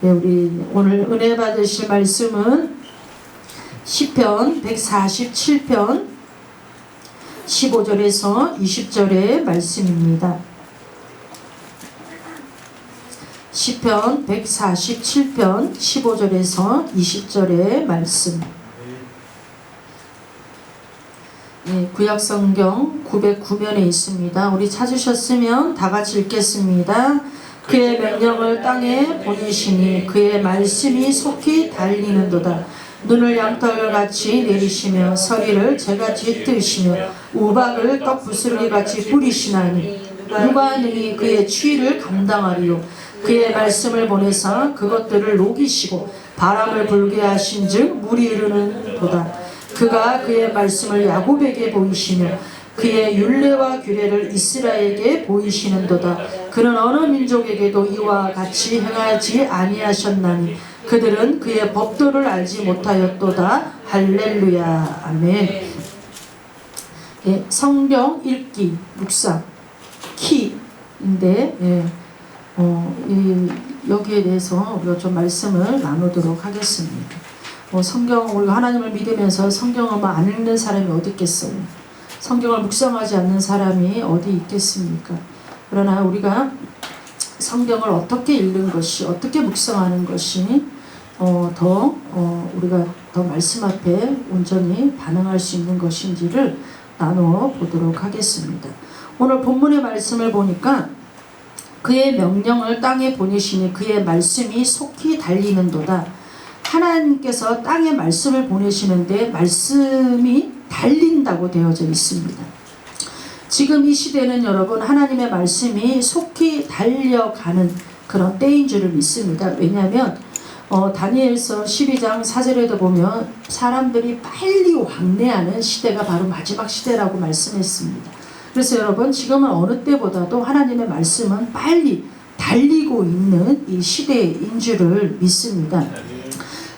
네, 우리 오늘 은혜 받으실 말씀은 시편 147편 15절에서 20절의 말씀입니다. 시편 147편 15절에서 20절의 말씀. 네, 구약성경 909면에 있습니다. 우리 찾으셨으면 다 같이 읽겠습니다. 그의 명령을 땅에 보내시니 그의 말씀이 속히 달리는도다. 눈을 양털같이 내리시며 서리를 재같이 뜨시며 우박을 떡부스러기같이 뿌리시나니 누가 능히 그의 추위를 감당하리요. 그의 말씀을 보내사 그것들을 녹이시고 바람을 불게 하신즉 물이 흐르는도다. 그가 그의 말씀을 야곱에게 보이시며 그의 율례와 규례를 이스라엘에게 보이시는도다. 그는 어느 민족에게도 이와 같이 행하지 아니하셨나니 그들은 그의 법도를 알지 못하였도다. 할렐루야. 아멘. 예, 성경 읽기, 묵상, 키인데 여기에 대해서 우리가 좀 말씀을 나누도록 하겠습니다. 성경, 우리가 하나님을 믿으면서 성경을 안 읽는 사람이 어디 있겠어요? 성경을 묵상하지 않는 사람이 어디 있겠습니까? 그러나 우리가 성경을 어떻게 읽는 것이, 어떻게 묵상하는 것이 우리가 더 말씀 앞에 온전히 반응할 수 있는 것인지를 나누어 보도록 하겠습니다. 오늘 본문의 말씀을 보니까 그의 명령을 땅에 보내시니 그의 말씀이 속히 달리는도다. 하나님께서 땅에 말씀을 보내시는데 말씀이 달린다고 되어져 있습니다. 지금 이 시대는 여러분 하나님의 말씀이 속히 달려가는 그런 때인 줄을 믿습니다. 왜냐하면 다니엘서 12장 4절에도 보면 사람들이 빨리 왕래하는 시대가 바로 마지막 시대라고 말씀했습니다. 그래서 여러분 지금은 어느 때보다도 하나님의 말씀은 빨리 달리고 있는 이 시대인 줄을 믿습니다.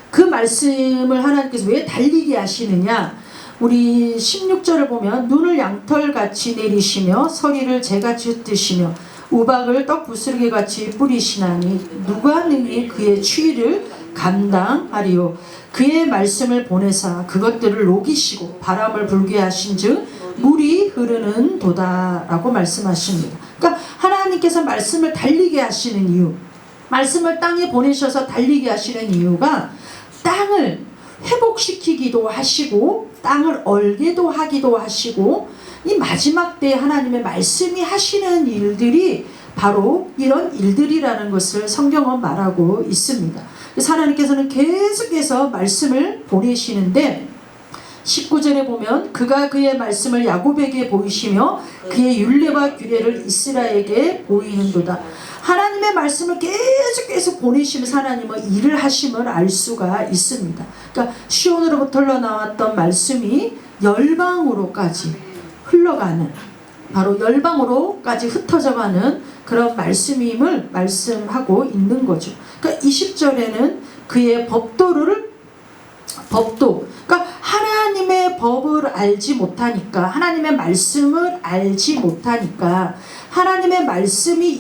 그 말씀을 하나님께서 왜 달리게 하시느냐? 우리 16절을 보면 눈을 양털같이 내리시며 서리를 재같이 뜨시며 우박을 떡부스러기같이 뿌리시나니 누가 능히 그의 추위를 감당하리요. 그의 말씀을 보내사 그것들을 녹이시고 바람을 불게 하신즉 물이 흐르는 도다라고 말씀하십니다. 그러니까 하나님께서 말씀을 달리게 하시는 이유, 말씀을 땅에 보내셔서 달리게 하시는 이유가 땅을 회복시키기도 하시고 땅을 얼게도 하기도 하시고 이 마지막 때에 하나님의 말씀이 하시는 일들이 바로 이런 일들이라는 것을 성경은 말하고 있습니다. 그래서 하나님께서는 계속해서 말씀을 보내시는데 19절에 보면 그가 그의 말씀을 야곱에게 보이시며 그의 율례와 규례를 이스라엘에게 보이는도다. 하나님의 말씀을 계속 보내시면서 하나님은 일을 하심을 알 수가 있습니다. 그러니까 시온으로부터 흘러나왔던 말씀이 열방으로까지 흘러가는, 바로 열방으로까지 흩어져가는 그런 말씀임을 말씀하고 있는 거죠. 그러니까 20절에는 그의 법도, 그러니까 하나님의 법을 알지 못하니까, 하나님의 말씀을 알지 못하니까, 하나님의 말씀이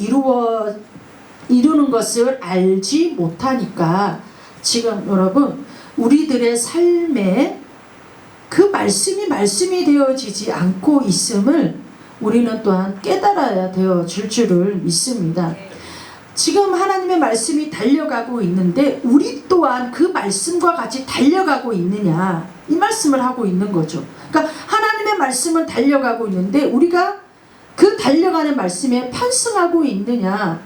이루는 것을 알지 못하니까 지금 여러분 우리들의 삶에 그 말씀이 되어지지 않고 있음을 우리는 또한 깨달아야 되어질 줄을 믿습니다. 지금 하나님의 말씀이 달려가고 있는데 우리 또한 그 말씀과 같이 달려가고 있느냐, 이 말씀을 하고 있는 거죠. 그러니까 하나님의 말씀은 달려가고 있는데 우리가 그 달려가는 말씀에 편승하고 있느냐,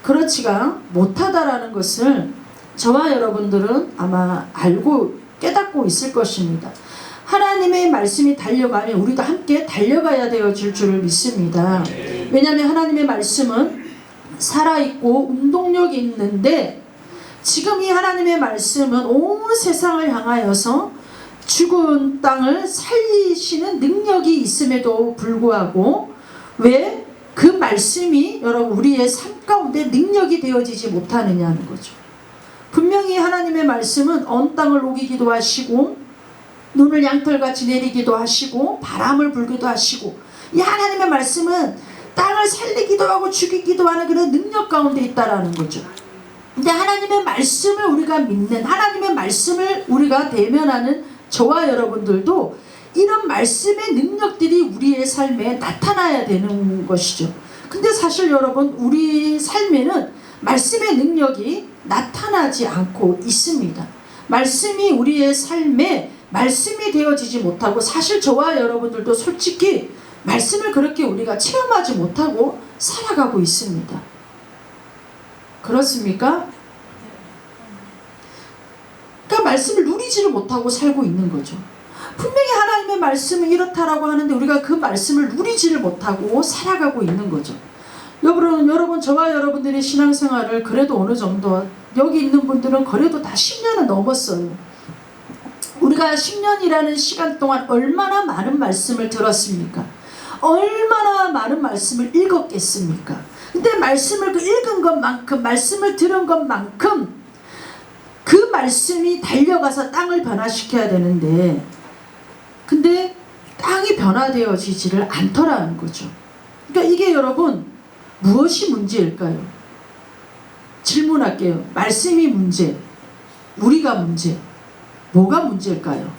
그렇지가 못하다라는 것을 저와 여러분들은 아마 알고 깨닫고 있을 것입니다. 하나님의 말씀이 달려가면 우리도 함께 달려가야 되어질 줄을 믿습니다. 왜냐하면 하나님의 말씀은 살아있고 운동력이 있는데 지금 이 하나님의 말씀은 온 세상을 향하여서 죽은 땅을 살리시는 능력이 있음에도 불구하고 왜 그 말씀이 여러분 우리의 삶 가운데 능력이 되어지지 못하느냐는 거죠. 분명히 하나님의 말씀은 언 땅을 녹이기도 하시고 눈을 양털같이 내리기도 하시고 바람을 불기도 하시고, 이 하나님의 말씀은 땅을 살리기도 하고 죽이기도 하는 그런 능력 가운데 있다라는 거죠. 근데 하나님의 말씀을 우리가 믿는, 하나님의 말씀을 우리가 대면하는 저와 여러분들도 이런 말씀의 능력들이 우리의 삶에 나타나야 되는 것이죠. 근데 사실 여러분, 우리 삶에는 말씀의 능력이 나타나지 않고 있습니다. 말씀이 우리의 삶에 말씀이 되어지지 못하고, 사실 저와 여러분들도 솔직히 말씀을 그렇게 우리가 체험하지 못하고 살아가고 있습니다. 그렇습니까? 그러니까 말씀을 누리지를 못하고 살고 있는 거죠. 분명히 하나님의 말씀은 이렇다라고 하는데 우리가 그 말씀을 누리지를 못하고 살아가고 있는 거죠. 여러분, 저와 여러분들의 신앙생활을 그래도 어느 정도, 여기 있는 분들은 그래도 다 10년은 넘었어요. 우리가 10년이라는 시간 동안 얼마나 많은 말씀을 들었습니까? 얼마나 많은 말씀을 읽었겠습니까? 근데 말씀을 그 읽은 것만큼, 말씀을 들은 것만큼 그 말씀이 달려가서 땅을 변화시켜야 되는데, 근데 땅이 변화되어지지를 않더라는 거죠. 그러니까 이게 여러분, 무엇이 문제일까요? 질문할게요. 말씀이 문제, 우리가 문제, 뭐가 문제일까요?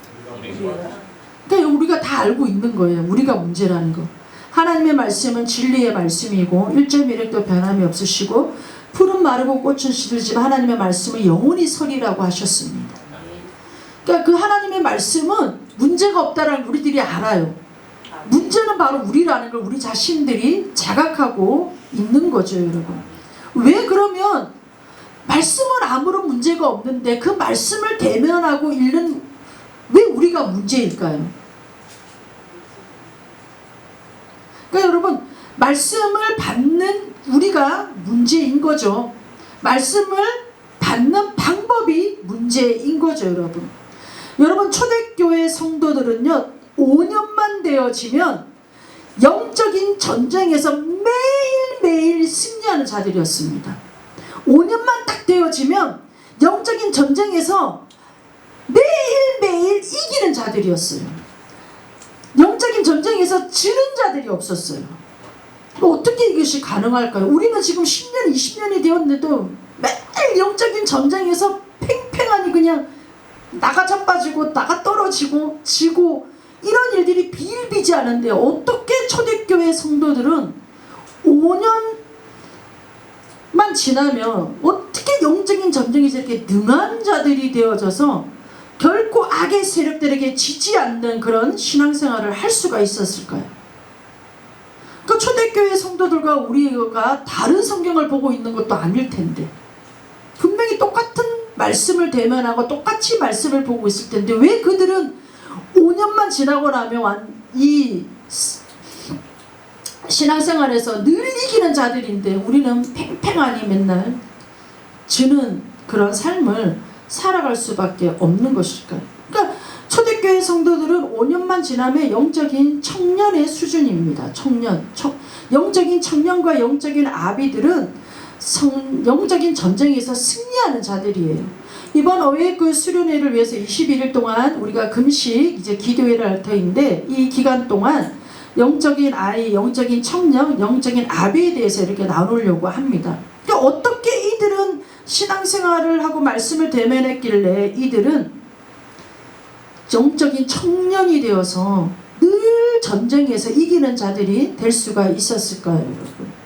그러니까 우리가 다 알고 있는 거예요. 우리가 문제라는 거. 하나님의 말씀은 진리의 말씀이고 1.1획도 변함이 없으시고 풀은 마르고 꽃은 시들지만 하나님의 말씀은 영원히 서리라고 하셨습니다. 그러니까 그 하나님의 말씀은 문제가 없다라는 걸 우리들이 알아요. 문제는 바로 우리라는 걸 우리 자신들이 자각하고 있는 거죠, 여러분. 왜 그러면 말씀은 아무런 문제가 없는데 그 말씀을 대면하고 읽는, 왜 우리가 문제일까요? 그러니까 여러분, 말씀을 받는 우리가 문제인 거죠. 말씀을 받는 방법이 문제인 거죠, 여러분. 여러분, 초대교회 성도들은요, 5년만 되어지면 영적인 전쟁에서 매일매일 승리하는 자들이었습니다. 5년만 딱 되어지면 영적인 전쟁에서 매일매일 이기는 자들이었어요. 영적인 전쟁에서 지는 자들이 없었어요. 어떻게 이것이 가능할까요? 우리는 지금 10년, 20년이 되었는데도 매일 영적인 전쟁에서 팽팽하니 그냥 나가 자빠지고 나가 떨어지고 지고 이런 일들이 비일비재 하는데, 어떻게 초대교회 성도들은 5년만 지나면 어떻게 영적인 전쟁에서 이렇게 능한 자들이 되어져서 결코 악의 세력들에게 지지 않는 그런 신앙생활을 할 수가 있었을까요? 그 초대교회 성도들과 우리가 다른 성경을 보고 있는 것도 아닐 텐데, 분명히 똑같은 말씀을 대면하고 똑같이 말씀을 보고 있을 텐데, 왜 그들은 5년만 지나고 나면 이 신앙생활에서 늘 이기는 자들인데 우리는 팽팽하니 맨날 지는 그런 삶을 살아갈 수밖에 없는 것일까요? 그러니까 초대교회 성도들은 5년만 지나면 영적인 청년의 수준입니다. 영적인 청년과 영적인 아비들은 영적인 전쟁에서 승리하는 자들이에요. 이번 어웨이크 수련회를 위해서 21일 동안 우리가 금식 이제 기도회를 할 터인데, 이 기간 동안 영적인 아이, 영적인 청년, 영적인 아비에 대해서 이렇게 나누려고 합니다. 그러니까 어떻게 이들은 신앙생활을 하고 말씀을 대면했길래 이들은 영적인 청년이 되어서 늘 전쟁에서 이기는 자들이 될 수가 있었을까요, 여러분?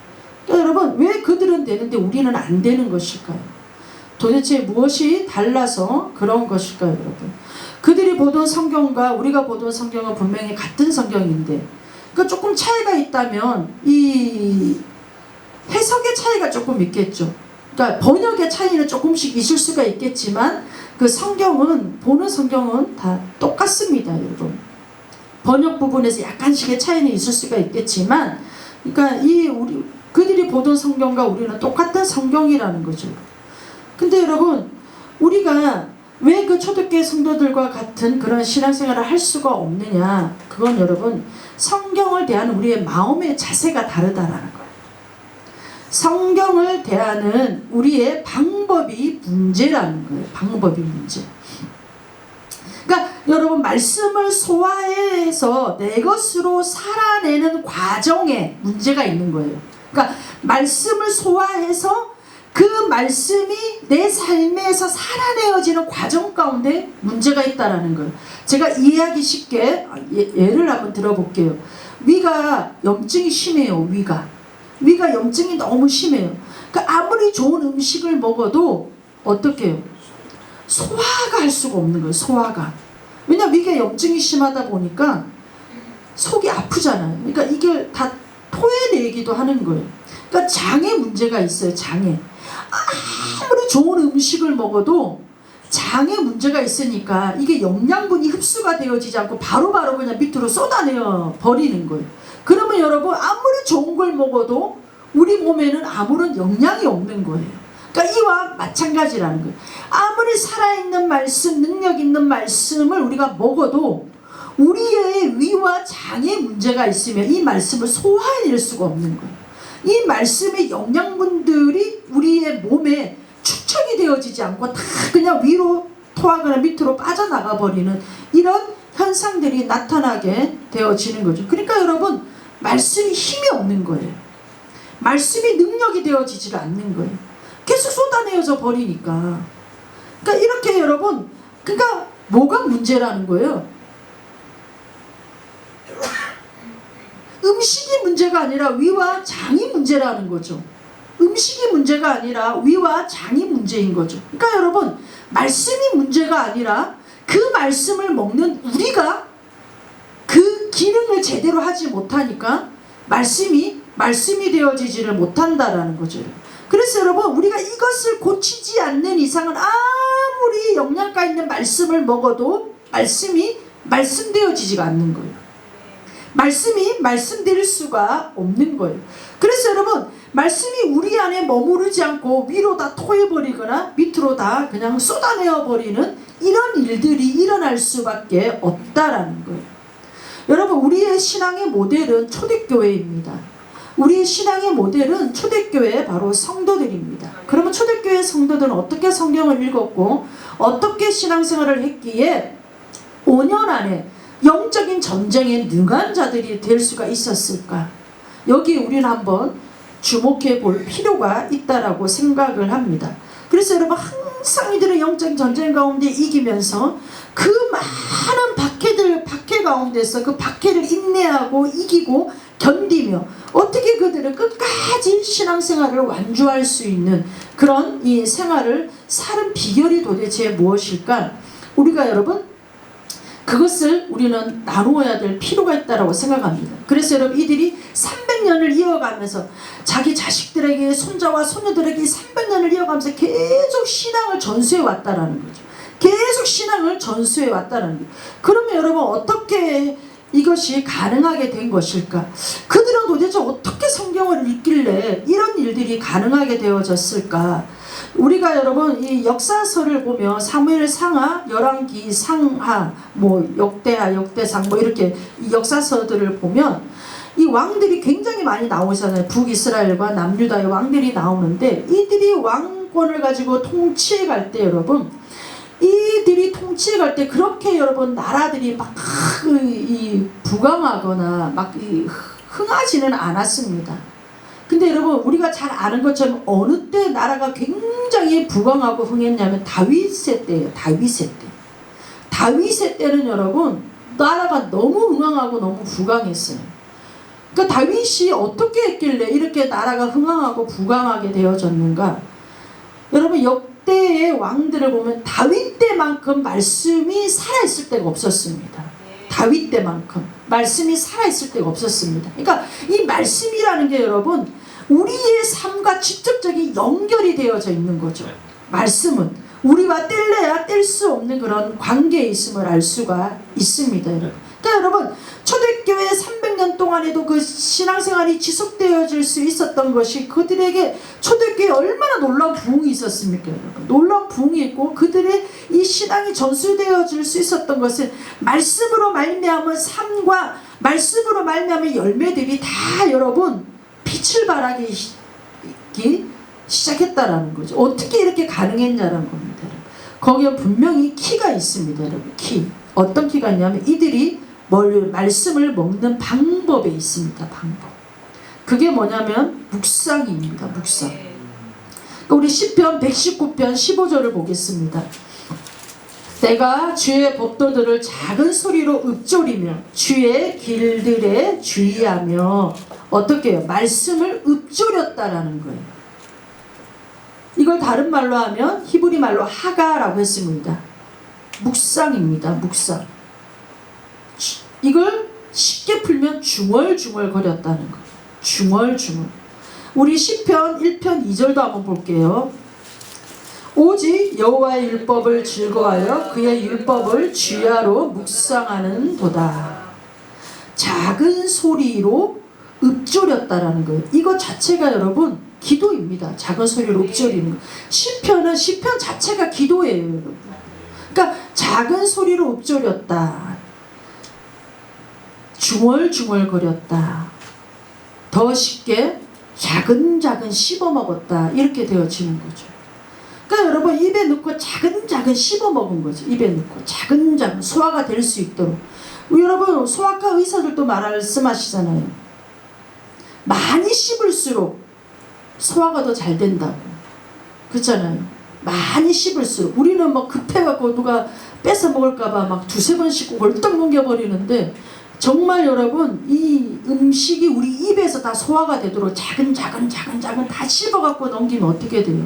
그러니까 여러분, 왜 그들은 되는데 우리는 안 되는 것일까요? 도대체 무엇이 달라서 그런 것일까요, 여러분? 그들이 보던 성경과 우리가 보던 성경은 분명히 같은 성경인데, 그러니까 조금 차이가 있다면 이 해석의 차이가 조금 있겠죠. 그러니까 번역의 차이는 조금씩 있을 수가 있겠지만 그 성경은, 보는 성경은 다 똑같습니다, 여러분. 번역 부분에서 약간씩의 차이는 있을 수가 있겠지만, 그러니까 그들이 보던 성경과 우리는 똑같은 성경이라는 거죠. 근데 여러분, 우리가 왜 그 초대교회 성도들과 같은 그런 신앙생활을 할 수가 없느냐? 그건 여러분, 성경을 대하는 우리의 마음의 자세가 다르다라는 거예요. 성경을 대하는 우리의 방법이 문제라는 거예요. 방법이 문제. 그러니까 여러분, 말씀을 소화해서 내 것으로 살아내는 과정에 문제가 있는 거예요. 그러니까 말씀을 소화해서 그 말씀이 내 삶에서 살아내어지는 과정 가운데 문제가 있다라는 거예요. 제가 이해하기 쉽게 예를 한번 들어볼게요. 위가 염증이 심해요. 위가 염증이 너무 심해요. 그러니까 아무리 좋은 음식을 먹어도 어떻게 해요? 소화가 할 수가 없는 거예요. 소화가. 왜냐면 위가 염증이 심하다 보니까 속이 아프잖아요. 그러니까 이게 다 토해내기도 하는 거예요. 그러니까 장에 문제가 있어요. 장에. 아무리 좋은 음식을 먹어도 장에 문제가 있으니까 이게 영양분이 흡수가 되어지지 않고 바로바로 그냥 밑으로 쏟아내어 버리는 거예요. 그러면 여러분 아무리 좋은 걸 먹어도 우리 몸에는 아무런 영양이 없는 거예요. 그러니까 이와 마찬가지라는 거예요. 아무리 살아있는 말씀, 능력 있는 말씀을 우리가 먹어도 우리의 위와 장에 문제가 있으면 이 말씀을 소화해낼 수가 없는 거예요. 이 말씀의 영양분들이 우리의 몸에 축적이 되어지지 않고 다 그냥 위로 토하거나 밑으로 빠져나가 버리는 이런 현상들이 나타나게 되어지는 거죠. 그러니까 여러분 말씀이 힘이 없는 거예요. 말씀이 능력이 되어지질 않는 거예요. 계속 쏟아내어져 버리니까. 그러니까 이렇게 여러분, 그러니까 뭐가 문제라는 거예요? 음식이 문제가 아니라 위와 장이 문제라는 거죠. 음식이 문제가 아니라 위와 장이 문제인 거죠. 그러니까 여러분 말씀이 문제가 아니라 그 말씀을 먹는 우리가 그 기능을 제대로 하지 못하니까 말씀이 되어지지를 못한다라는 거죠. 그래서 여러분 우리가 이것을 고치지 않는 이상은 아무리 영양가 있는 말씀을 먹어도 말씀이 말씀되어지지가 않는 거예요. 말씀이 말씀드릴 수가 없는 거예요. 그래서 여러분 말씀이 우리 안에 머무르지 않고 위로 다 토해버리거나 밑으로 다 그냥 쏟아내어버리는 이런 일들이 일어날 수밖에 없다라는 거예요. 여러분 우리의 신앙의 모델은 초대교회입니다. 우리의 신앙의 모델은 초대교회의 바로 성도들입니다. 그러면 초대교회 성도들은 어떻게 성경을 읽었고 어떻게 신앙생활을 했기에 5년 안에 영적인 전쟁에 능한 자들이 될 수가 있었을까? 여기 우리는 한번 주목해 볼 필요가 있다라고 생각을 합니다. 그래서 여러분 항상 이들의 영적인 전쟁 가운데 이기면서 그 많은 박해 가운데서 그 박해를 인내하고 이기고 견디며 어떻게 그들은 끝까지 신앙생활을 완주할 수 있는 그런 이 생활을 사는 비결이 도대체 무엇일까? 우리가 여러분 그것을 우리는 나누어야 될 필요가 있다고 생각합니다. 그래서 여러분 이들이 300년을 이어가면서 자기 자식들에게 손자와 손녀들에게 300년을 이어가면서 계속 신앙을 전수해 왔다라는 거죠. 계속 신앙을 전수해 왔다는 거예요. 그러면 여러분 어떻게 이것이 가능하게 된 것일까? 그들은 도대체 어떻게 성경을 읽길래 이런 일들이 가능하게 되어졌을까? 우리가 여러분 이 역사서를 보면 사무엘 상하, 열왕기 상하, 뭐 역대하, 역대상 뭐 이렇게 이 역사서들을 보면 이 왕들이 굉장히 많이 나오잖아요. 북이스라엘과 남유다의 왕들이 나오는데 이들이 왕권을 가지고 통치해 갈 때 여러분 이들이 통치해 갈 때 그렇게 여러분 나라들이 막 부강하거나 막 흥하지는 않았습니다. 근데 여러분 우리가 잘 아는 것처럼 어느 때 나라가 굉장히 부강하고 흥했냐면 다윗의 때예요. 다윗의 때는 여러분 나라가 너무 흥황하고 너무 부강했어요. 그러니까 다윗이 어떻게 했길래 이렇게 나라가 흥황하고 부강하게 되어졌는가? 여러분 역대의 왕들을 보면 다윗 때만큼 말씀이 살아있을 때가 없었습니다. 다윗 때만큼 말씀이 살아있을 때가 없었습니다. 그러니까 이 말씀이라는 게 여러분 우리의 삶과 직접적인 연결이 되어져 있는 거죠. 말씀은 우리와 뗄래야 뗄 수 없는 그런 관계에 있음을 알 수가 있습니다. 여러분. 그러니까 여러분 초대교회 300년 동안에도 그 신앙생활이 지속되어질 수 있었던 것이 그들에게 초대교회에 얼마나 놀라운 부흥이 있었습니까? 여러분. 놀라운 부흥이 있고 그들의 이 신앙이 전수되어질 수 있었던 것은 말씀으로 말미암은 삶과 말씀으로 말미암은 열매들이 다 여러분 빛을 발하기 시작했다라는 거죠. 어떻게 이렇게 가능했냐라는 겁니다. 여러분. 거기에 분명히 키가 있습니다. 여러분. 키. 어떤 키가 있냐면 이들이 말씀을 먹는 방법에 있습니다. 방법. 그게 뭐냐면 묵상입니다. 묵상. 우리 시편 119편 15절을 보겠습니다. 내가 주의 법도들을 작은 소리로 읊조리며 주의 길들에 주의하며 어떻게 해요? 말씀을 읊조렸다라는 거예요. 이걸 다른 말로 하면 히브리 말로 하가라고 했습니다. 묵상입니다. 묵상. 이걸 쉽게 풀면 중얼중얼 거렸다는 거예요. 중얼중얼. 우리 시편 1편 2절도 한번 볼게요. 오직 여호와의 율법을 즐거워하여 그의 율법을 주야로 묵상하는 도다. 작은 소리로 읊조렸다라는 거예요. 이거 자체가 여러분 기도입니다. 작은 소리로 읊조리는 거. 시편 자체가 기도예요, 여러분. 그러니까 작은 소리로 읊조렸다. 중얼중얼거렸다. 더 쉽게 자근자근 씹어먹었다. 이렇게 되어지는 거죠. 그러니까 여러분 입에 넣고 자근자근 씹어먹은 거죠. 입에 넣고 자근자근 소화가 될 수 있도록. 여러분 소아과 의사들도 말씀하시잖아요. 많이 씹을수록 소화가 더 잘 된다고. 그렇잖아요. 많이 씹을수록. 우리는 막 급해갖고 누가 뺏어 먹을까봐 막 두세 번 씹고 벌떡 넘겨버리는데 정말 여러분 이 음식이 우리 입에서 다 소화가 되도록 자근자근 다 씹어갖고 넘기면 어떻게 돼요?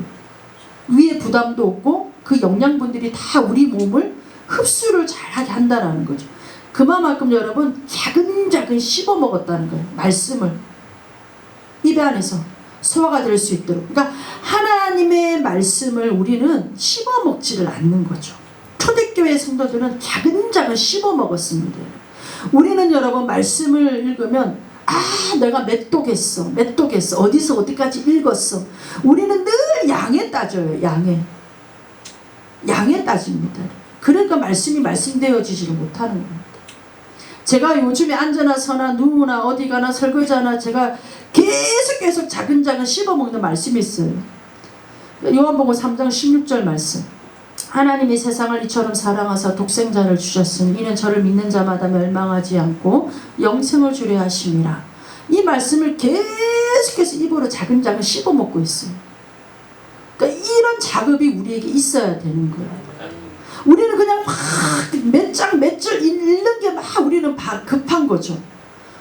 위에 부담도 없고 그 영양분들이 다 우리 몸을 흡수를 잘하게 한다는 거죠. 그만큼 여러분 자근자근 씹어 먹었다는 거예요. 말씀을 입 안에서 소화가 될 수 있도록. 그러니까 하나님의 말씀을 우리는 씹어 먹지를 않는 거죠. 초대교회 성도들은 자근자근 씹어 먹었습니다. 우리는 여러분 말씀을 읽으면 내가 몇 독했어 어디서 어디까지 읽었어. 우리는 늘 양에 따져요. 양에 따집니다. 그러니까 말씀이 말씀되어지지를 못하는 겁니다. 제가 요즘에 앉아나 서나 누우나 어디 가나 설거지하나 제가 계속 자근자근 씹어먹는 말씀이 있어요. 요한복음 3장 16절 말씀. 하나님이 세상을 이처럼 사랑하사 독생자를 주셨으니 이는 저를 믿는 자마다 멸망하지 않고 영생을 주려 하심이라. 이 말씀을 계속해서 입으로 자근자근 씹어먹고 있어요. 그러니까 이런 작업이 우리에게 있어야 되는 거예요. 우리는 그냥 막 몇 장 몇 줄 읽는 게 막 우리는 급한 거죠.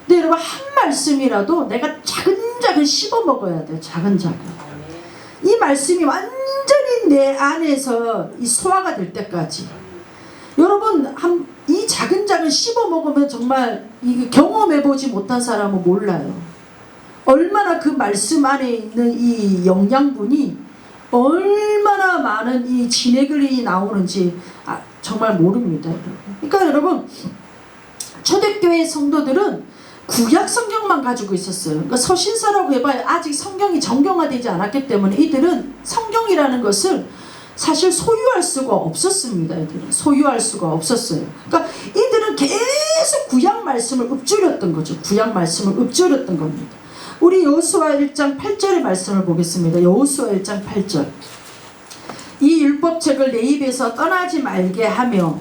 근데 여러분 한 말씀이라도 내가 자근자근 씹어먹어야 돼요. 자근자근. 이 말씀이 완전히 내 안에서 이 소화가 될 때까지. 여러분 이 자근자근 씹어먹으면 정말 경험해보지 못한 사람은 몰라요. 얼마나 그 말씀 안에 있는 이 영양분이 얼마나 많은 이 진액이 나오는지 정말 모릅니다. 그러니까 여러분 초대교회 성도들은 구약 성경만 가지고 있었어요. 그러니까 서신서라고 해봐야 아직 성경이 정경화되지 않았기 때문에 이들은 성경이라는 것을 사실 소유할 수가 없었습니다. 이들은 소유할 수가 없었어요. 그러니까 이들은 계속 구약 말씀을 읊조렸던 거죠. 구약 말씀을 읊조렸던 겁니다. 우리 여호수아 1장 8절의 말씀을 보겠습니다. 여호수아 1장 8절. 이 율법책을 내 입에서 떠나지 말게 하며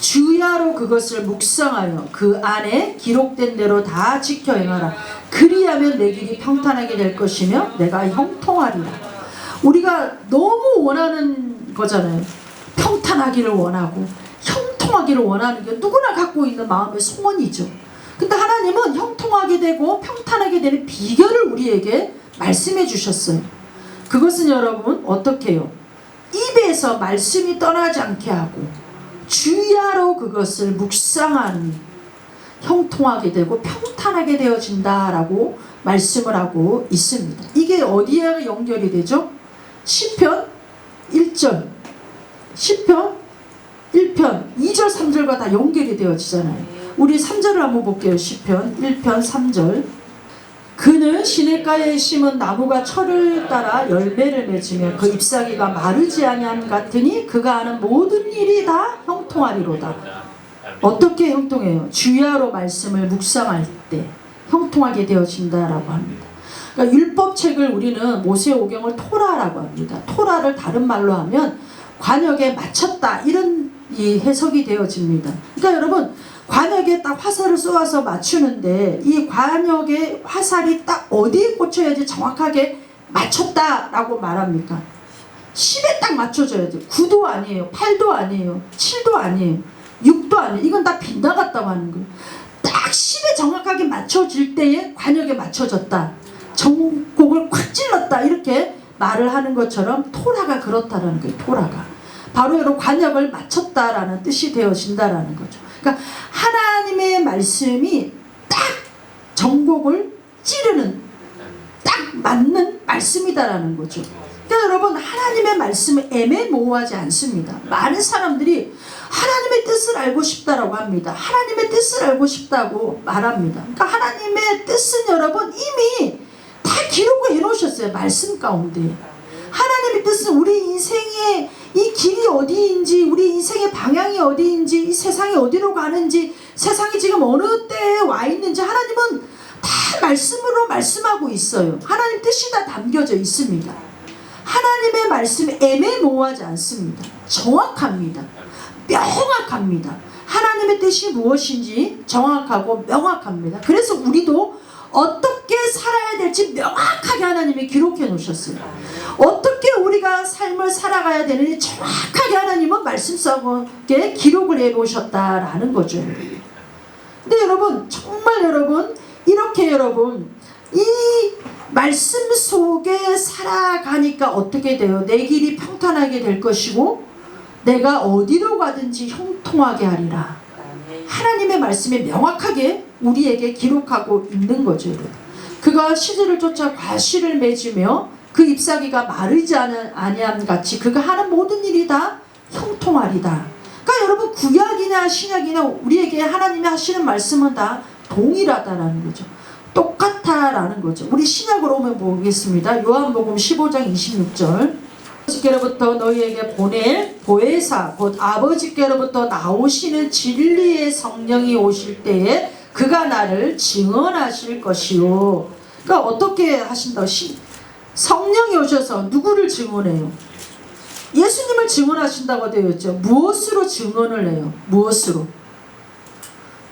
주야로 그것을 묵상하여 그 안에 기록된 대로 다 지켜 행하라. 그리하면 내 길이 평탄하게 될 것이며 내가 형통하리라. 우리가 너무 원하는 거잖아요. 평탄하기를 원하고 형통하기를 원하는 게 누구나 갖고 있는 마음의 소원이죠. 근데 하나님은 형통하게 되고 평탄하게 되는 비결을 우리에게 말씀해 주셨어요. 그것은 여러분 어떻게 해요? 입에서 말씀이 떠나지 않게 하고 주야로 그것을 묵상하는, 형통하게 되고 평탄하게 되어진다라고 말씀을 하고 있습니다. 이게 어디에 연결이 되죠? 시편 1절, 시편 1편 2절 3절과 다 연결이 되어지잖아요. 우리 3절을 한번 볼게요. 시편 1편 3절. 그는 시냇가에 심은 나무가 철을 따라 열매를 맺으며 그 잎사귀가 마르지 아니함 같으니 그가 하는 모든 일이 다 형통하리로다. 어떻게 형통해요? 주야로 말씀을 묵상할 때 형통하게 되어진다라고 합니다. 그러니까 율법책을 우리는 모세오경을 토라라고 합니다. 토라를 다른 말로 하면 관역에 맞췄다, 이런 이 해석이 되어집니다. 그러니까 여러분 관역에 딱 화살을 쏘아서 맞추는데 이 관역의 화살이 딱 어디에 꽂혀야지 정확하게 맞췄다라고 말합니까? 10에 딱 맞춰줘야 돼요. 9도 아니에요. 8도 아니에요. 7도 아니에요. 6도 아니에요. 이건 다 빗나갔다고 하는 거예요. 딱 10에 정확하게 맞춰질 때에 관역에 맞춰졌다. 전곡을 콱 찔렀다. 이렇게 말을 하는 것처럼 토라가 그렇다라는 거예요. 토라가. 바로 여러분 관역을 맞췄다라는 뜻이 되어진다라는 거죠. 그러니까 하나님의 말씀이 딱 전곡을 찌르는 딱 맞는 말씀이다라는 거죠. 그러니까 여러분 하나님의 말씀은 애매모호하지 않습니다. 많은 사람들이 하나님의 뜻을 알고 싶다라고 합니다. 하나님의 뜻을 알고 싶다고 말합니다. 그러니까 하나님의 뜻은 여러분 이미 다 기록을 해놓으셨어요. 말씀 가운데. 하나님의 뜻은 우리 인생의 이 길이 어디인지, 우리 인생의 방향이 어디인지, 이 세상이 어디로 가는지, 세상이 지금 어느 때에 와 있는지 하나님은 다 말씀으로 말씀하고 있어요. 하나님 뜻이 다 담겨져 있습니다. 하나님의 말씀이 애매모호하지 않습니다. 정확합니다. 명확합니다. 하나님의 뜻이 무엇인지 정확하고 명확합니다. 그래서 우리도 어떻게 살아야 될지 명확하게 하나님이 기록해 놓으셨어요. 어떻게 우리가 삶을 살아가야 되는지 정확하게 하나님은 말씀 속에 기록을 해 놓으셨다라는 거죠. 근데 여러분 정말 여러분 이렇게 여러분 이 말씀 속에 살아가니까 어떻게 돼요? 내 길이 평탄하게 될 것이고 내가 어디로 가든지 형통하게 하리라. 하나님의 말씀이 명확하게 우리에게 기록하고 있는 거죠. 그가 시들을 쫓아 과실을 맺으며 그 잎사귀가 마르지 아니함 같이 그가 하는 모든 일이 다 형통하리다. 그러니까 여러분 구약이나 신약이나 우리에게 하나님이 하시는 말씀은 다 동일하다라는 거죠. 똑같다라는 거죠. 우리 신약으로 오면 보겠습니다. 요한복음 15장 26절. 아버지께로부터 너희에게 보낼 보혜사 곧 아버지께로부터 나오시는 진리의 성령이 오실 때에 그가 나를 증언하실 것이요. 그러니까 어떻게 하신다고? 성령이 오셔서 누구를 증언해요? 예수님을 증언하신다고 되어 있죠. 무엇으로 증언을 해요? 무엇으로?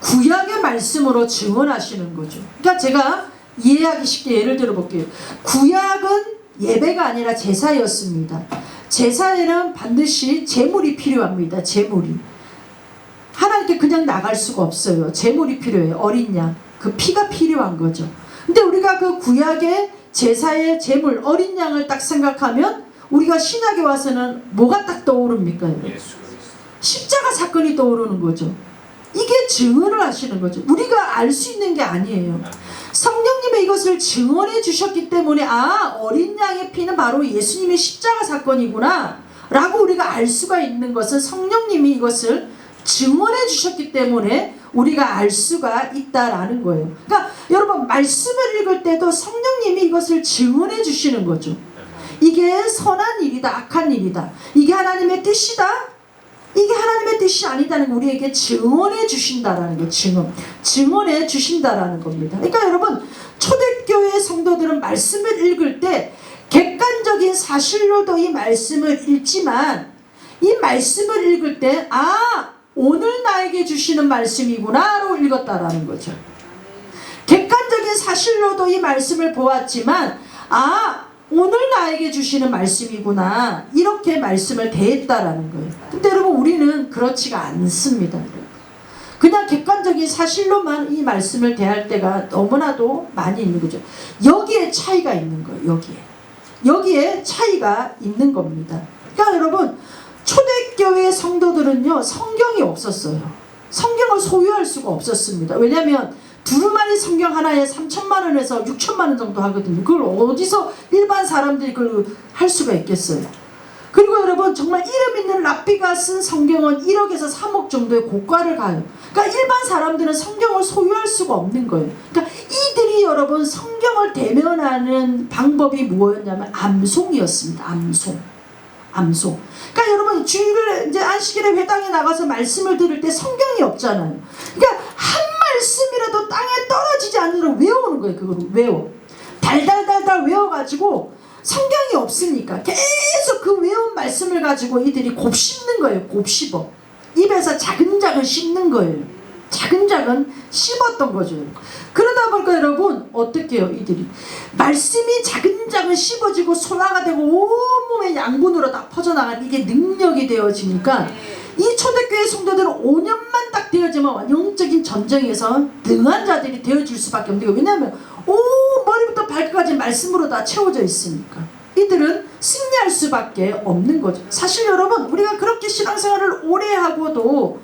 구약의 말씀으로 증언하시는 거죠. 그러니까 제가 이해하기 쉽게 예를 들어 볼게요. 구약은 예배가 아니라 제사였습니다. 제사에는 반드시 제물이 필요합니다. 제물이. 하나님께 그냥 나갈 수가 없어요. 제물이 필요해요. 어린 양. 그 피가 필요한 거죠. 근데 우리가 그 구약의 제사의 제물, 어린 양을 딱 생각하면 우리가 신약에 와서는 뭐가 딱 떠오릅니까? 십자가 사건이 떠오르는 거죠. 이게 증언을 하시는 거죠. 우리가 알 수 있는 게 아니에요. 성령님의 이것을 증언해 주셨기 때문에 어린 양의 피는 바로 예수님의 십자가 사건이구나 라고 우리가 알 수가 있는 것은 성령님이 이것을 증언해 주셨기 때문에 우리가 알 수가 있다라는 거예요. 그러니까 여러분 말씀을 읽을 때도 성령님이 이것을 증언해 주시는 거죠. 이게 선한 일이다, 악한 일이다. 이게 하나님의 뜻이다. 이게 하나님의 뜻이 아니다는 우리에게 증언해 주신다라는 거예요. 증언해 주신다라는 겁니다. 그러니까 여러분 초대교회 성도들은 말씀을 읽을 때 객관적인 사실로도 이 말씀을 읽지만 이 말씀을 읽을 때 오늘 나에게 주시는 말씀이구나로 읽었다라는 거죠. 객관적인 사실로도 이 말씀을 보았지만 오늘 나에게 주시는 말씀이구나 이렇게 말씀을 대했다라는 거예요. 근데 여러분 우리는 그렇지가 않습니다. 그냥 객관적인 사실로만 이 말씀을 대할 때가 너무나도 많이 있는 거죠. 여기에 차이가 있는 거예요. 여기에 차이가 있는 겁니다. 그러니까 여러분 초대교회 성도들은요 성경이 없었어요. 성경을 소유할 수가 없었습니다. 왜냐하면 두루마리 성경 하나에 3천만 원에서 6천만 원 정도 하거든요. 그걸 어디서 일반 사람들이 그걸 할 수가 있겠어요. 그리고 여러분 정말 이름 있는 랍비가 쓴 성경은 1억에서 3억 정도의 고가를 가요. 그러니까 일반 사람들은 성경을 소유할 수가 없는 거예요. 그러니까 이들이 여러분 성경을 대면하는 방법이 뭐였냐면 암송이었습니다. 암송. 그러니까 여러분 주일을 이제 안식일에 회당에 나가서 말씀을 들을 때 성경이 없잖아요. 그러니까 한 말씀이라도 땅에 떨어지지 않으도록 외우는 거예요. 그걸 외워. 달달달달 외워가지고 성경이 없으니까 계속 그 외운 말씀을 가지고 이들이 곱씹는 거예요. 곱씹어. 입에서 자근자근 씹는 거예요. 차근차근 씹었던 거죠. 그러다 보니까 여러분 어떻게 해요? 이들이 말씀이 차근차근 씹어지고 소화가 되고 온몸의 양분으로 다 퍼져나가는 이게 능력이 되어지니까 이 초대교회 성도들은 5년만 딱 되어지면 영적인 전쟁에서 등한 자들이 되어질 수밖에 없는 거예요. 왜냐하면 머리부터 발끝까지 말씀으로 다 채워져 있으니까 이들은 승리할 수밖에 없는 거죠. 사실 여러분 우리가 그렇게 신앙생활을 오래 하고도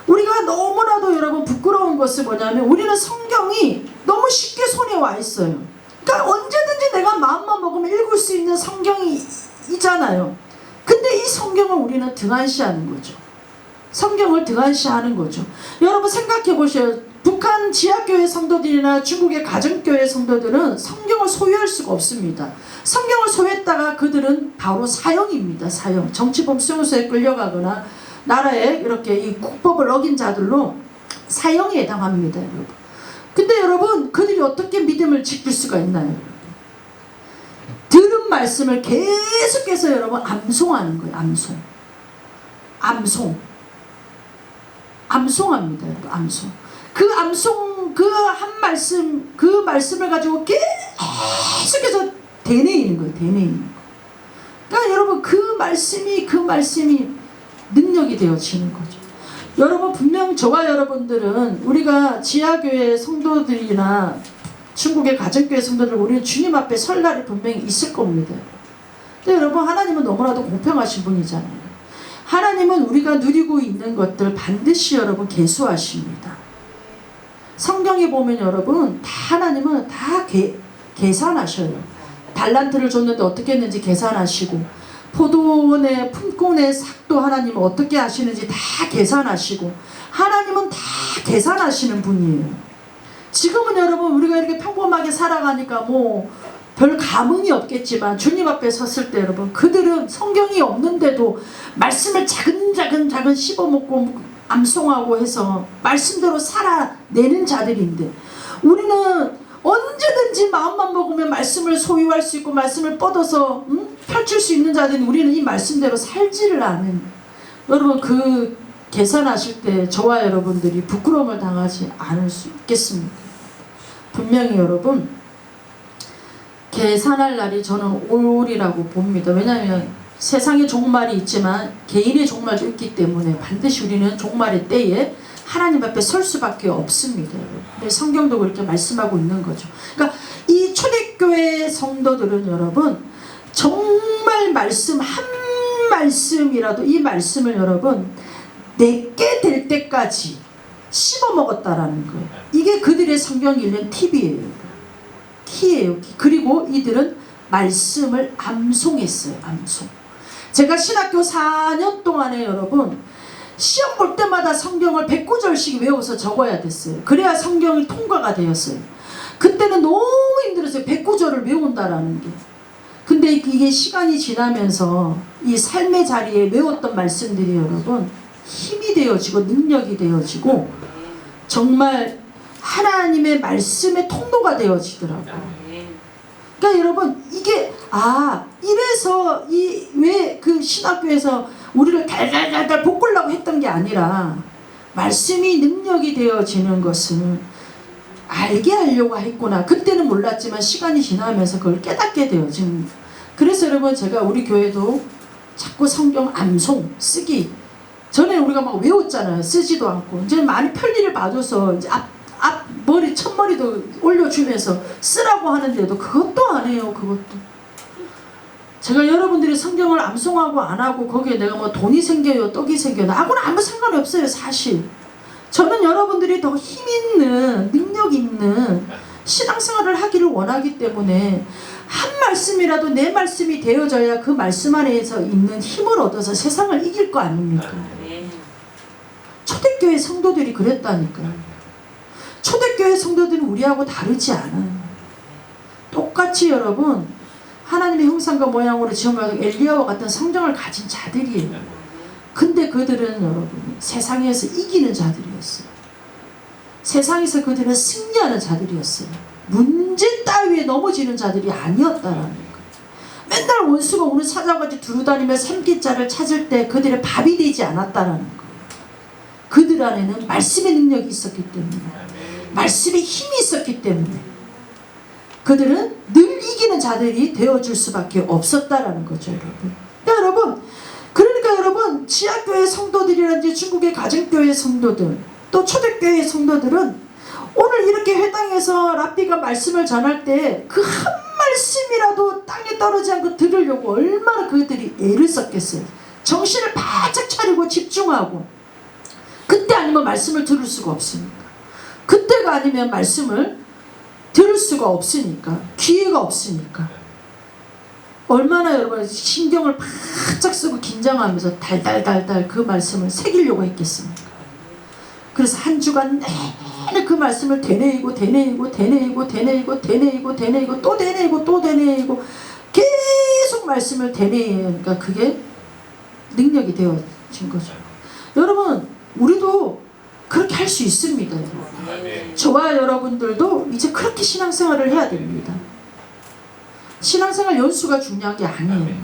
우리가 너무나도 여러분 부끄러운 것은 뭐냐면 우리는 성경이 너무 쉽게 손에 와 있어요. 그러니까 언제든지 내가 마음만 먹으면 읽을 수 있는 성경이 있잖아요. 근데 이 성경을 우리는 등한시하는 거죠. 성경을 등한시하는 거죠. 여러분 생각해 보세요. 북한 지하교회 성도들이나 중국의 가정교회 성도들은 성경을 소유할 수가 없습니다. 성경을 소유했다가 그들은 바로 사형입니다. 사형. 정치범 수용소에 끌려가거나 나라에 이렇게 이 국법을 어긴 자들로 사형에 해당합니다. 여러분. 근데 여러분 그들이 어떻게 믿음을 지킬 수가 있나요? 들은 말씀을 계속해서 여러분 암송하는 거예요. 암송합니다. 여러분. 그 한 말씀, 그 말씀을 가지고 계속해서 되뇌이는 거예요. 그러니까 여러분 그 말씀이 능력이 되어지는 거죠. 여러분 분명 저와 여러분들은 우리가 지하교회 성도들이나 중국의 가정교회 성도들 우리는 주님 앞에 설 날이 분명히 있을 겁니다. 근데 여러분 하나님은 너무나도 공평하신 분이잖아요. 하나님은 우리가 누리고 있는 것들 반드시 여러분 계수하십니다. 성경에 보면 여러분 하나님은 다 계산하셔요. 달란트를 줬는데 어떻게 했는지 계산하시고 포도원의 품꾼의 삭도 하나님은 어떻게 하시는지 다 계산하시고 하나님은 다 계산하시는 분이에요. 지금은 여러분 우리가 이렇게 평범하게 살아가니까 뭐 별 감흥이 없겠지만 주님 앞에 섰을 때 여러분 그들은 성경이 없는데도 말씀을 작은 씹어먹고 암송하고 해서 말씀대로 살아내는 자들인데 우리는 언제든지 마음만 먹으면 말씀을 소유할 수 있고 말씀을 뻗어서 펼칠 수 있는 자들은 우리는 이 말씀대로 살지를 않은 여러분 그 계산하실 때 저와 여러분들이 부끄러움을 당하지 않을 수 있겠습니까? 분명히 여러분 계산할 날이 저는 올이라고 봅니다. 왜냐하면 세상에 종말이 있지만 개인의 종말도 있기 때문에 반드시 우리는 종말의 때에 하나님 앞에 설 수밖에 없습니다. 성경도 그렇게 말씀하고 있는 거죠. 그러니까 이 초대교회 성도들은 여러분 정말 말씀 한 말씀이라도 이 말씀을 여러분 내게 될 때까지 씹어 먹었다라는 거예요. 이게 그들의 성경 읽는 팁이에요. 키예요. 그리고 이들은 말씀을 암송했어요. 암송. 제가 신학교 4년 동안에 여러분 시험 볼 때마다 성경을 109절씩 외워서 적어야 됐어요. 그래야 성경이 통과가 되었어요. 그때는 너무 힘들었어요. 109절을 외운다라는 게. 근데 이게 시간이 지나면서 이 삶의 자리에 외웠던 말씀들이 여러분 힘이 되어지고 능력이 되어지고 정말 하나님의 말씀의 통로가 되어지더라고요. 그러니까 여러분 이게 이래서 왜 그 신학교에서 우리를 달달달달 볶으려고 했던 게 아니라 말씀이 능력이 되어지는 것은 알게 하려고 했구나. 그때는 몰랐지만 시간이 지나면서 그걸 깨닫게 되어진. 그래서 여러분 제가 우리 교회도 자꾸 성경 암송 쓰기 전에 우리가 막 외웠잖아요. 쓰지도 않고 이제 많이 편리를 봐줘서 이제 첫머리도 올려주면서 쓰라고 하는데도 그것도 안 해요. 그것도 제가 여러분들이 성경을 암송하고 안 하고 거기에 내가 뭐 돈이 생겨요 떡이 생겨요 나하고는 아무 상관이 없어요. 사실 저는 여러분들이 더 힘있는 능력 있는 신앙생활을 하기를 원하기 때문에 한 말씀이라도 내 말씀이 되어져야 그 말씀 안에서 있는 힘을 얻어서 세상을 이길 거 아닙니까? 초대교회 성도들이 그랬다니까요. 초대교회 성도들은 우리하고 다르지 않아요. 똑같이 여러분 하나님의 형상과 모양으로 지음받은 엘리야와 같은 성정을 가진 자들이에요. 근데 그들은 여러분 세상에서 이기는 자들이었어요. 세상에서 그들은 승리하는 자들이었어요. 문제 따위에 넘어지는 자들이 아니었다라는 거예요. 맨날 원수가 오늘 찾아가지고 두루다니며 삼키자를 찾을 때 그들의 밥이 되지 않았다라는 거예요. 그들 안에는 말씀의 능력이 있었기 때문에, 말씀의 힘이 있었기 때문에 그들은 늘 이기는 자들이 되어줄 수밖에 없었다라는 거죠, 여러분. 그러니까 여러분, 지하교회 성도들이라든지 중국의 가정교회 성도들, 또 초대교회 성도들은 오늘 이렇게 회당에서 랍비가 말씀을 전할 때 그 한 말씀이라도 땅에 떨어지지 않고 들으려고 얼마나 그들이 애를 썼겠어요. 정신을 바짝 차리고 집중하고, 그때 아니면 말씀을 들을 수가 없으니까, 그때가 아니면 말씀을 들을 수가 없으니까, 기회가 없으니까 얼마나 여러분 신경을 바짝 쓰고 긴장하면서 달달달달 그 말씀을 새기려고 했겠습니까? 그래서 한 주간 내내 그 말씀을 되뇌이고 또 되뇌이고 계속 말씀을 되뇌이니까 그게 능력이 되어진 거죠. 여러분, 우리도 그렇게 할 수 있습니다. 여러분. 저와 여러분들도 이제 그렇게 신앙생활을 해야 됩니다. 신앙생활 연수가 중요한 게 아니에요.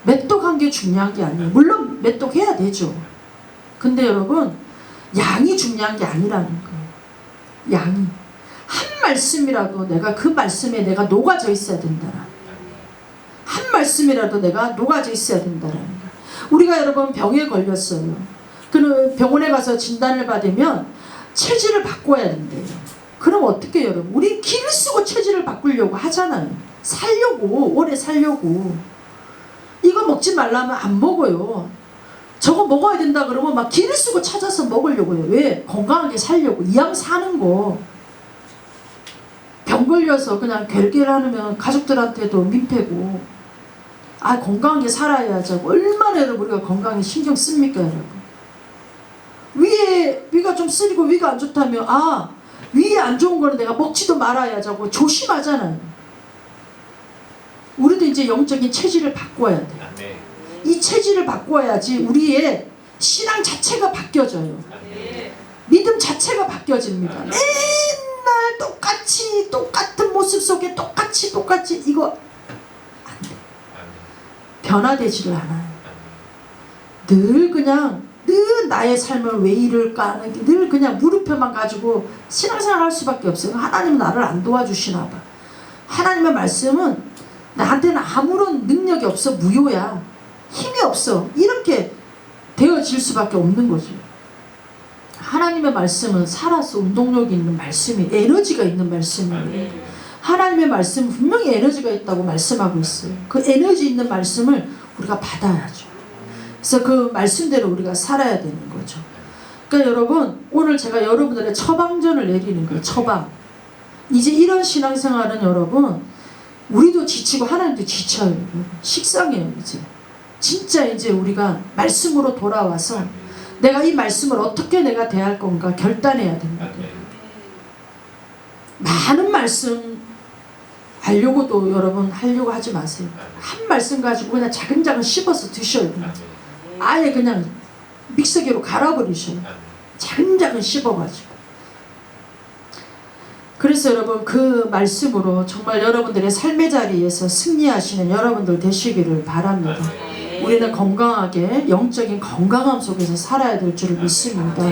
맷독한 게 중요한 게 아니에요. 물론 맷독해야 되죠. 근데 여러분, 양이 중요한 게 아니라는 거예요. 양이. 한 말씀이라도 내가 그 말씀에 내가 녹아져 있어야 된다라. 한 말씀이라도 내가 녹아져 있어야 된다라는 거예요. 우리가 여러분 병에 걸렸어요. 그는 병원에 가서 진단을 받으면 체질을 바꿔야 된대요. 그럼 어떻게 여러분? 우리 기를 쓰고 체질을 바꾸려고 하잖아요. 살려고, 오래 살려고. 이거 먹지 말라면 안 먹어요. 저거 먹어야 된다 그러면 막 기를 쓰고 찾아서 먹으려고요. 왜? 건강하게 살려고. 이왕 사는 거. 병 걸려서 그냥 결계하면 가족들한테도 민폐고. 아, 건강하게 살아야지. 얼마나 여러분 우리가 건강에 신경 씁니까, 여러분? 위가 좀 쓰리고 위가 안 좋다면, 아, 위에 안 좋은 거는 내가 먹지도 말아야지 하고 조심하잖아요. 우리도 이제 영적인 체질을 바꿔야 돼요. 이 체질을 바꿔야지 우리의 신앙 자체가 바뀌어져요. 믿음 자체가 바뀌어집니다. 맨날 똑같은 모습 속에 똑같이 이거 안 돼. 변화되지를 않아요. 늘 나의 삶을 왜 이럴까 하는, 늘 그냥 물음표만 가지고 신앙생활 할 수밖에 없어요. 하나님은 나를 안 도와주시나 봐. 하나님의 말씀은 나한테는 아무런 능력이 없어. 무효야. 힘이 없어. 이렇게 되어질 수밖에 없는 거죠. 하나님의 말씀은 살아서 운동력이 있는 말씀이, 에너지가 있는 말씀이에요. 하나님의 말씀은 분명히 에너지가 있다고 말씀하고 있어요. 그 에너지 있는 말씀을 우리가 받아야죠. 그래서 그 말씀대로 우리가 살아야 되는 거죠. 그러니까 여러분, 오늘 제가 여러분들의 처방전을 내리는 거예요. 처방. 이제 이런 신앙생활은 여러분, 우리도 지치고 하나님도 지쳐요. 식상해요. 이제 진짜 이제 우리가 말씀으로 돌아와서 내가 이 말씀을 어떻게 내가 대할 건가 결단해야 됩니다. 많은 말씀 하려고도 여러분 하려고 하지 마세요. 한 말씀 가지고 그냥 자근자근 씹어서 드셔요. 아예 그냥 믹서기로 갈아버리셔요. 자근자근 씹어가지고. 그래서 여러분, 그 말씀으로 정말 여러분들의 삶의 자리에서 승리하시는 여러분들 되시기를 바랍니다. 우리는 건강하게 영적인 건강함 속에서 살아야 될 줄을 믿습니다.